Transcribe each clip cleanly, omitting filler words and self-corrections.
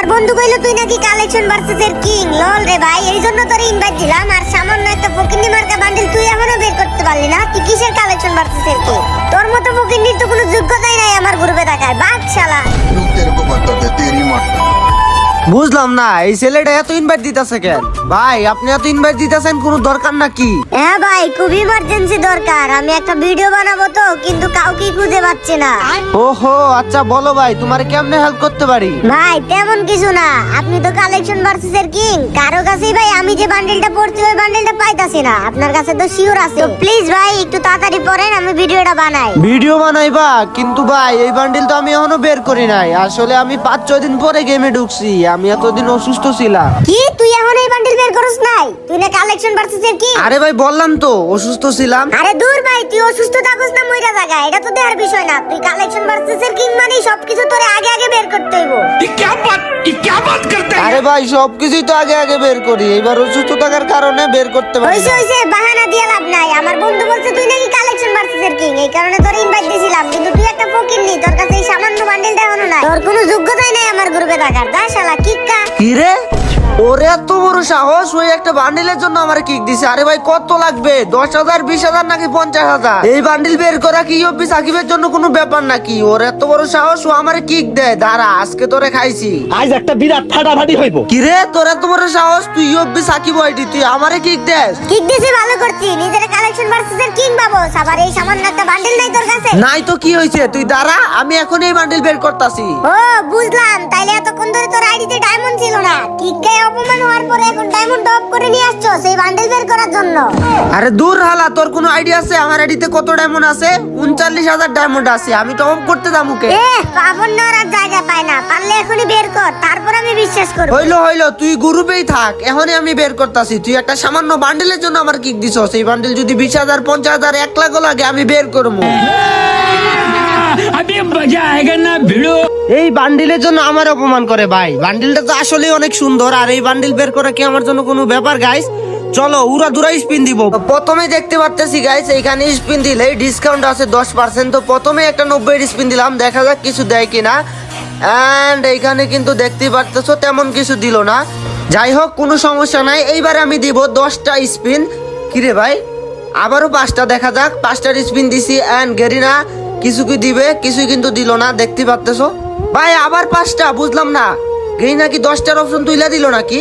আমার বন্ধু কইলো তুই নাকি কালেকশন ভার্সেস এর কিং। লল রে ভাই, এই জন্য তোরে ইনভাইট দিলাম। আর সামান্য একটা ফকিন্নি মার্কা বান্ডেল তুই এখনো বের করতে পারলি না। তুই কিসের কালেকশন ভার্সেস এর কিং? তোর মতো ফকিন্নির তো কোনো যোগ্যতাই নাই আমার গ্রুপে থাকার। বাদ শালা। रुक तेरे को बताते तेरी माँ। বুঝলাম না এই ছেলেটা এত ইনভাইট দিতেছে কেন? ভাই আপনি এত ইনভাইট দিতেছেন কোনো দরকার নাকি? হ্যাঁ ভাই, খুব ইমার্জেন্সি দরকার। আমি একটা ভিডিও বানাবো তো, কিন্তু কাউকে খুঁজে পাচ্ছি না। ওহো আচ্ছা বলো ভাই, তোমার কেমনে হেল্প করতে পারি? ভাই তেমন কিছু না, আপনি তো কালেকশন ভার্সেস এর কিং। কারো কাছেই ভাই আমি যে বান্ডেলটা পড়ছি ওই বান্ডেলটা পাইতাছি না। আপনার কাছে তো শিওর আছে। প্লিজ ভাই একটু তাড়াতাড়ি পড়েন, আমি ভিডিওটা বানাই। ভিডিও বানাইবা? কিন্তু ভাই এই বান্ডিল তো আমি এখনো বের করি নাই। আসলে আমি 5-6 দিন পরে গেমে ঢুকছি, আমি এতদিন অসুস্থ ছিলাম। কি তুই এখন এই বান্ডেল বের করছ নাই? তুই না কালেকশন ভার্সেস এর কিং? আরে ভাই বললাম তো অসুস্থ ছিলাম। আরে দূর ভাই, তুই অসুস্থ থাকস না মইরা জায়গা, এটা তো দেখার বিষয় না। তুই কালেকশন ভার্সেস এর কিং মানে সবকিছু তোরে আগে আগে বের করতে হইব। আরে ভাই সবকিছুই তো আগে আগে বের করি, এবার অসুস্থ থাকার কারণে বের করতে পারি হইছে না। হইছে, বাহানা দিয়ে লাভ নাই। আমার বন্ধু বলছে তুই নাকি কালেকশন ভার্সেস এর কিং, এই কারণে তোরে ইনভাইট দিছিলাম। কিন্তু তুই একটা ফকিন্নি, তোর কাছে এই সামান্য বান্ডেলটা এখনো নাই। তোর কোনো যোগ্যতাই নাই আমার গ্রুপে থাকার। যা শালা কিক্কা। কি রে, ওরে এত বড় সাহস, ওই একটা বান্ডিলের জন্য আমার কিক দিছে। আরে ভাই কত লাগবে? 10,000, 20,000 নাকি 50,000? এই বান্ডিল বের করা কি ইউপি সাকিবের জন্য কোনো ব্যাপার নাকি? ওর এত বড় সাহস, ও আমারে কিক দেয়। দাঁড়া আজকে তোরে খাইছি। আজ একটা বিরাট ফাটাফাটি হইব। কি রে, তোর এত বড় সাহস, তুই ইউপি সাকিব আইডি, তুই আমারে কিক দেস? কিক দিছি ভালো করছি, নিজের কালেকশন ভার্সেস এর কিং বাবস। আবার এই সামান্য একটা বান্ডেল নাই তোর কাছে? নাই তো কি হইছে? তুই দাঁড়া, আমি এখন এই বান্ডিল বের করতাছি। ও বুঝলাম, তাইলে এতক্ষণ ধরে তোর আইডিতে ডায়মন্ড ছিল না। কিক্কায় অপমান হওয়ার পরে এখন ডায়মন্ড টপ করে নিয়ে আসছো সেই বান্ডেল বের করার জন্য। আরে দূর হালা, তোর কোনো আইডিয়া আছে আমার আইডিতে কত ডায়মন্ড আছে? 39,000 ডায়মন্ড আছে। আমি টপ করতে যামুকে? পাবন নেওয়ার জায়গা পায় না, পারলে এখনই বের কর, তারপর আমি বিশ্বাস করব। হইলো হইলো, তুই গ্রুপেই থাক, এখনই আমি বের করতাছি। তুই একটা সামান্য বান্ডেলের জন্য আমার কিক দিছস। সেই বান্ডেল যদি 20,000, 50,000, 1 লাখ লাগে আমি বের করবো। अभी मजा आएगा ना भिड़ो। এই বান্ডিলের জন্য আমার অপমান করে ভাই। বান্ডিলটা তো আসলে অনেক সুন্দর, আর এই বান্ডিল বের করা কি আমার জন্য কোনো ব্যাপার গাইস? চলো উড়া দুরা স্পিন দিব। প্রথমে দেখতে পারতেছি গাইস, এইখানে স্পিন দিলে ডিসকাউন্ট আছে 10%। তো প্রথমে একটা 90 স্পিন দিলাম, দেখা যাক কিছু দেয় কিনা। এন্ড এইখানে কিন্তু দেখতে পারতেছো তেমন কিছু দিল না। যাই হোক কোনো সমস্যা নাই, এইবারে আমি দিব 10টা স্পিন। কিরে ভাই, আবারও 5টা, দেখা যাক। 5টার স্পিন দিছি এন্ড গেরিনা কিছু কি দিবে, কিছুই কিন্তু দিল না, দেখতে পারতেছো ভাই। আবার 5টা, বুঝলাম না গেই নাকি 10টার অপশন তুইলা দিল নাকি?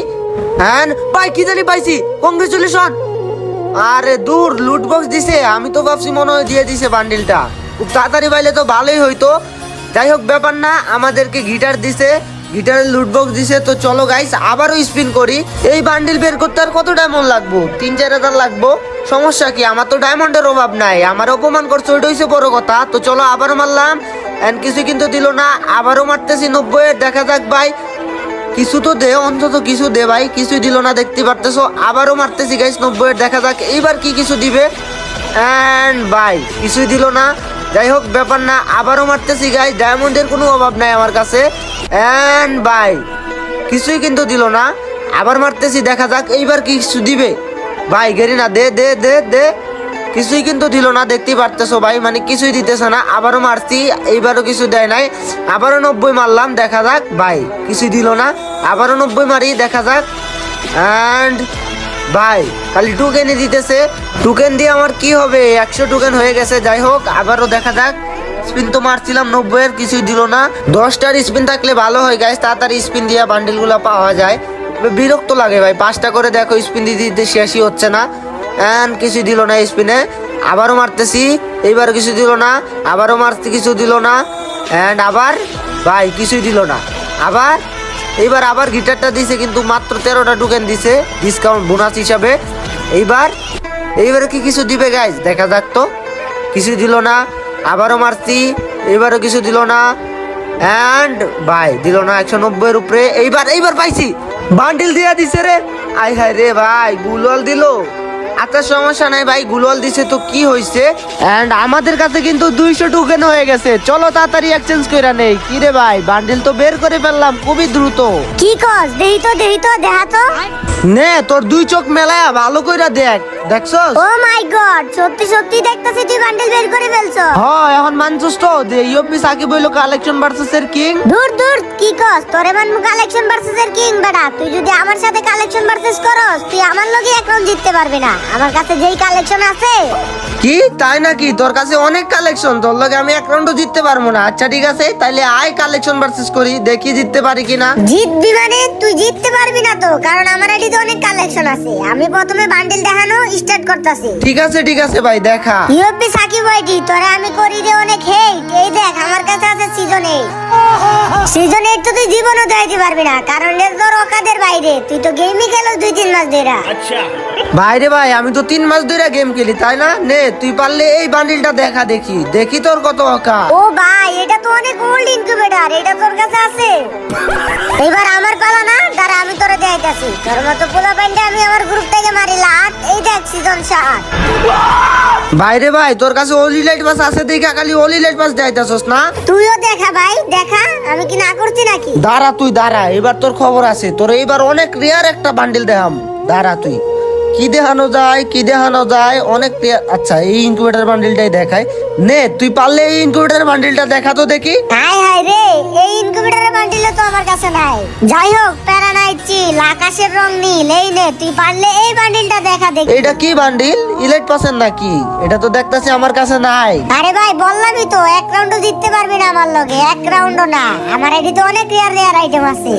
হ্যাঁ ভাই কি জানি পাইছি, কংগ্রেচুলেশন। আরে দূর, লুট বক্স দিছে। আমি তো ভাবছি মনে হয় দিয়ে দিছে বান্ডিলটা। খুব তাড়াতাড়ি পাইলে তো ভালোই হইতো। যাই হোক ব্যাপার না, আমাদেরকে গিটার দিছে, গিটারের লুট বক্স দিছে। তো চলো গাইস আবারও স্পিন করি। এই বান্ডিল বের করতে আর কত ডায়মন্ড লাগবো? 3-4 হাজার লাগবো। সমস্যা কি, আমার তো ডায়মন্ডের অভাব নাই। আমার অপমান করছে, ওইটা হইছে বড় কথা। তো চলো আবারও মারলাম এন্ড কিছু কিন্তু দিল না। আবারও মারতেছি 90-এর, দেখা যাক ভাই কিছু তো দে, অন্তত কিছু দে ভাই। কিছুই দিল না, দেখতে পারতেছো। আবারও মারতেছি গাইস 90-এর, দেখা যাক এইবার কি কিছু দিবে। এন্ড ভাই কিছুই দিল না। যাই হোক ব্যাপার না, আবারও মারতেছি গাইস। ডায়মন্ডের কোনো অভাব নাই আমার কাছে। এন্ড ভাই কিছুই কিন্তু দিল না। আবার মারতেছি, দেখা যাক এইবার কি কিছু দিবে। ভাই গেরিনা দে দে দে দে। কিছুই কিন্তু দিল না, দেখতেই পারতেছো ভাই, মানে কিছুই দিতেছে না। আবারও মারছি, এইবারও কিছু দেয় নাই। আবারও 90 মারলাম, দেখা যাক ভাই কিছুই দিল না। আবারও 90 মারি, দেখা যাক। এন্ড ভাই খালি টোকেনই দিতেছে। টোকেন দিয়ে আমার কি হবে? 100 টোকেন হয়ে গেছে। যাই হোক আবারও দেখা যাক। স্পিন তো মারছিলাম 90-এর, কিছুই দিল না। 10টার স্পিন থাকলে ভালো হয় গাইস, তাড়াতাড়ি স্পিন দিয়ে বান্ডিলগুলো পাওয়া যায়। বিরক্ত লাগে ভাই, 5টা করে দেখো স্পিন দিতে দিতে শেষই হচ্ছে না। এন্ড কিছু দিল না স্পিনে। আবারও মারতেছি, এইবারও কিছু দিল না। আবারও মারতে কিছু দিল না। এন্ড আবার ভাই কিছুই দিল না। আবার এইবার আবার গিটারটা দিছে, কিন্তু মাত্র 13টা টোকেন দিছে ডিসকাউন্ট বোনাস হিসাবে। এইবারে কি কিছু দিবে গাইস, দেখা যাক তো। কিছু দিল না। আবারও মারছি, এইবারও কিছু দিল না। এন্ড ভাই দিল না 190-এর উপরে। এইবার পাইছি, বান্ডিল দিয়া দিছে রে। আই হায় রে ভাই, গুলল দিল। আচ্ছা সমস্যা নাই ভাই, গুলওয়াল দিছে তো কি হইছে। এন্ড আমাদের কাছে কিন্তু 200 টোকেন হয়ে গেছে, চলো তাড়াতাড়ি এক্সচেঞ্জ কইরা নেই। কি রে ভাই, বান্ডিল তো বের করে ফেললাম খুবই দ্রুত। কি কস, দেহি তো দেখা তো। নে তোর দুই চোখ মেলায়া ভালো কইরা দেখ, দেখছস? ও মাই গড, সত্যি সত্যি দেখতেছি তুই বান্ডেল বের করে ফেলছো। হ্যাঁ এখন মানছস তো যে ইউপি সাকিব হইলো কালেকশন ভার্সেস এর কিং। দূর দূর, কি কস, তোরে মানমু কালেকশন ভার্সেস এর কিং বেটা। তুই যদি আমার সাথে কালেকশন ভার্সেস করস, তুই আমার লগে এক রাউন্ড জিততে পারবি না। আমার কাছে যেই কালেকশন আছে। কি তাই নাকি? তোর কাছে অনেক কালেকশন, তোর লগে আমি এক রাউন্ডও জিততে পারবো না। আচ্ছা ঠিক আছে, তাইলে আয় কালেকশন ভার্সেস করি, দেখি জিততে পারি কিনা। জিতবি মানে তুই জিততে পারবি না তো, কারণ আমার আইডিতে অনেক কালেকশন আছে। আমি প্রথমে বান্ডেল দেখানো স্টার্ট করতেছি। ঠিক আছে ভাই দেখা। ইউপি সাকিব আইডি তোরে আমি করি রে অনেক হেট। এই দেখ আমার কাছে আছে সিজন 8। সিজন 8 তো তুই জীবনও দেখাইতে পারবি না, কারণ এর তোর অকাদের বাইরে। তুই তো গেমই খেলো 2-3 মাস ধরে। ভাইরে ভাই, আমি তো 3 মাস ধরে গেম খেলি, তাই না? নে তুই পারলে এই বান্ডিলটা দেখা, দেখি তোর কত অকা। ও ভাই, এটা তো অনেক ওল্ড ইনকিউবেটর, এটা তোর কাছে আছে। এবার আমার পালা না, দাঁড়া আমি তোরে দেখাইতাছি। তোর মতো পোলা প্যান্টে আমি আমার গ্রুপ থেকে মারিলাম। এই দেখ সিজন 7। ভাইরে ভাই, তোর কাছে ওলি লাইট বাস আছে দেখা খালি ওলি লাইট বাস যাইতাছস না? তুইও দেখা ভাই, দেখা। আমি কি না করছি নাকি? দাঁড়া তুই দাঁড়া, এবার তোর খবর আছে। তোর এইবার অনেক রিয়ার একটা বান্ডিল দেখাম, দাঁড়া তুই। কি দেখানো যায় অনেক রিয়ার। আচ্ছা এই ইনকিউবেটর বান্ডিলটাই দেখাই। নে তুই পারলে এই ইনকিউবেটর বান্ডিলটা দেখা তো দেখি। হাই হাই রে, এই ইনকিউবেটরের বান্ডিল তো আমার কাছে নাই। যাই হোক, প্যারা নাই, চিল। আকাশের রং নীল। এই নে, তুই পারলে এই বান্ডিলটা দেখা দেখি। এইটা কি বান্ডিল? ইলাইট পাসেন নাকি? এটা তো দেখতাছি আমার কাছে নাই। আরে ভাই বললামই তো, এক রাউন্ডও জিততে পারবি না আমার লগে। এক রাউন্ডও না, আমার আইডিতে অনেক রিয়ার আইটেম আছে।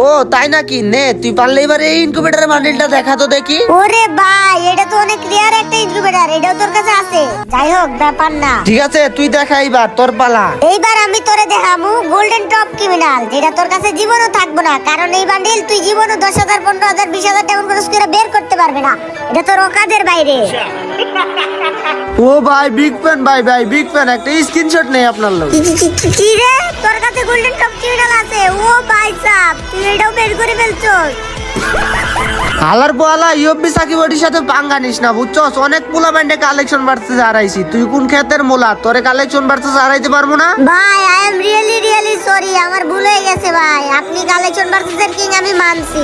ও তাই নাকি? নে তুই পারলে এবার এই ইনকিউবেটরের বান্ডিলটা দেখা তো দেখি। ওরে ভাই, এটা তো অনেক রিয়ার একটা ইনকিউবেটর, এটাও তোর কাছে আছে। যাই হোক, ব্যাপার না। ঠিক আছে তুই দেখা, এইবার তোর পালা। এইবার আমি তোরে দেখামু গোল্ডেন টপ ক্রিমিনাল, যেটা তোর কাছে জীবনও থাকবো না, কারণ এই বান্ডিল তুই জীবনও 10,000, 15,000, 20,000 টাকা খরচ করে বের করতে পারবে না। এটা তোর অকাদের বাইরে। ও ভাই বিগ ফ্যান, ভাই বিগ ফ্যান। একটা স্ক্রিনশট নেই আপনার লোক। কি রে, তোর কাছে গোল্ডেন টপ ক্রিমিনাল আছে? ও ভাই সাব, তুই এটাও বের করে ফেলছস। হালার পোয়ালা, ইউপি সাকিব ওটির সাথে পাঙ্গা নিস না, বুঝছস? অনেক পোলা ব্যান্ডে কালেকশন ভার্সেস হারাইছি। তুই কোন ক্ষেতের মোলা, তোরে কালেকশন ভার্সেস হারাইতে পারবো না ভাই। আই এম রিয়েলি সরি, আমার ভুল হয়ে গেছে ভাই। আপনি কালেকশন ভার্সেস এর কিং, আমি মানছি।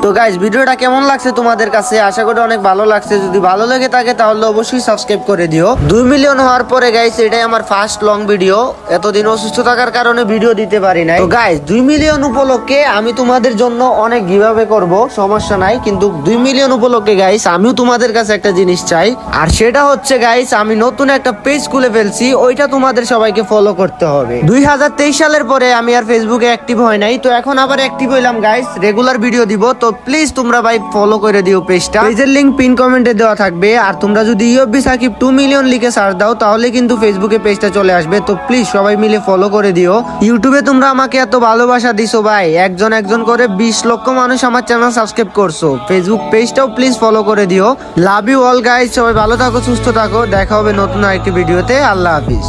তো গাইস, ভিডিওটা কেমন লাগছে তোমাদের কাছে? আশা করি অনেক ভালো লাগছে। যদি ভালো লেগে থাকে তাহলে অবশ্যই সাবস্ক্রাইব করে দিও। 2 মিলিয়ন হওয়ার পরে গাইস, এটাই আমার ফার্স্ট লং ভিডিও। এতদিন অসুস্থ থাকার কারণে ভিডিও দিতে পারি নাই। তো গাইস, 2 মিলিয়ন উপলক্ষে আমি তোমাদের জন্য অনেক গিভঅ্যাওয়ে করব, সমস্যা নাই। কিন্তু 2 মিলিয়ন উপলক্ষে গাইস, আমিও তোমাদের কাছে একটা জিনিস চাই। আর সেটা হচ্ছে গাইস, আমি নতুন একটা পেজ খুলে ফেলছি, ওইটা তোমাদের সবাইকে ফলো করতে হবে। 2023 সালের পরে আমি আর ফেসবুকে অ্যাক্টিভ হয় নাই, তো এখন আবার অ্যাক্টিভ হইলাম গাইস। রেগুলার ভিডিও দিব, তো প্লিজ তোমরা ভাই ফলো করে দিও পেজটা। পেজের লিংক পিন কমেন্টে দেওয়া থাকবে। আর তোমরা যদি ইউপি সাকিব 2 মিলিয়ন লিখে সার্চ দাও, তাহলে কিন্তু ফেসবুকে পেজটা চলে আসবে। তো প্লিজ সবাই মিলে ফলো করে দিও। ইউটিউবে তোমরা আমাকে এত ভালোবাসা দিছো ভাই, একজন করে 20 লক্ষ মানুষ আমার চ্যানেল সাবস্ক্রাইব করছো। ফেসবুক পেজটাও প্লিজ ফলো করে দিও। লাভ ইউ অল গাইস, সবাই ভালো থাকো, সুস্থ থাকো। দেখা হবে নতুন আরেকটি ভিডিওতে। আল্লাহ হাফিজ।